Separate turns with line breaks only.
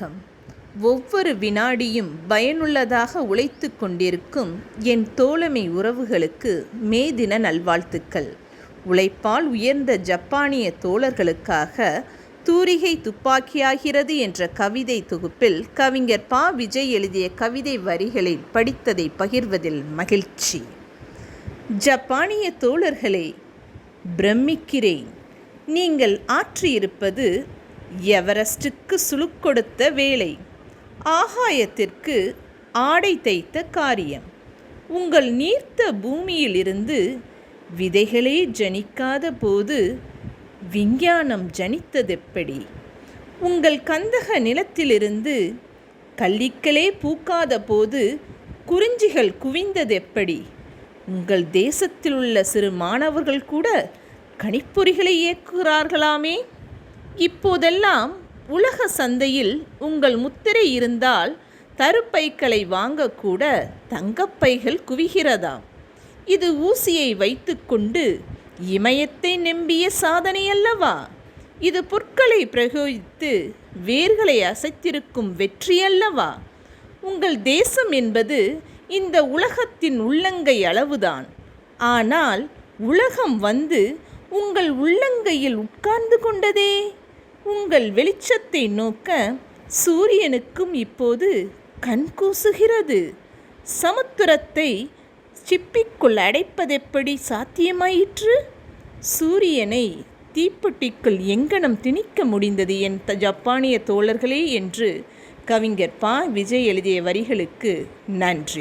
வணக்கம். ஒவ்வொரு வினாடியும் பயனுள்ளதாக உழைத்து கொண்டிருக்கும் என் தோழமை உறவுகளுக்கு மே தின நல்வாழ்த்துக்கள். உழைப்பால் உயர்ந்த ஜப்பானிய தோழர்களுக்காக தூரிகை துப்பாக்கியாகிறது என்ற கவிதை தொகுப்பில் கவிஞர் பா. விஜய் எழுதிய கவிதை வரிகளை படித்ததை பகிர்வதில் மகிழ்ச்சி. ஜப்பானிய தோழர்களே, பிரமிக்கிறேன். நீங்கள் ஆற்றியிருப்பது எவரெஸ்டுக்கு சுளுக்கொடுத்த வேலை, ஆகாயத்திற்கு ஆடை தைத்த காரியம். உங்கள் நீர்த்த பூமியிலிருந்து விதைகளே ஜனிக்காத போது விஞ்ஞானம் ஜனித்ததெப்படி? உங்கள் கந்தக நிலத்திலிருந்து கள்ளிக்களே பூக்காத போது குறிஞ்சிகள் குவிந்ததெப்படி? உங்கள் தேசத்திலுள்ள சிறு மாணவர்கள் கூட கணிப்பொறிகளை இயக்குகிறார்களாமே. இப்போதெல்லாம் உலக சந்தையில் உங்கள் முத்திரை இருந்தால் தருப்பைகளை வாங்கக்கூட தங்கப்பைகள் குவிகிறதாம். இது ஊசியை வைத்துக்கொண்டு இமயத்தை நம்பிய சாதனை அல்லவா? இது புற்களை பிரயோகித்து வேர்களை அசைத்திருக்கும் வெற்றி அல்லவா? உங்கள் தேசம் என்பது இந்த உலகத்தின் உள்ளங்கை அளவுதான். ஆனால் உலகம் வந்து உங்கள் உள்ளங்கையில் உட்கார்ந்து கொண்டதே. உங்கள் வெளிச்சத்தை நோக்க சூரியனுக்கும் இப்போது கண் கூசுகிறது. சமுத்திரத்தை சிப்பிக்குள் அடைப்பதெப்படி சாத்தியமாயிற்று? சூரியனை தீப்பெட்டிக்குள் எங்கனம் திணிக்க முடிந்தது என் ஜப்பானிய தோழர்களே என்று கவிஞர் பா. விஜய் எழுதிய வரிகளுக்கு நன்றி.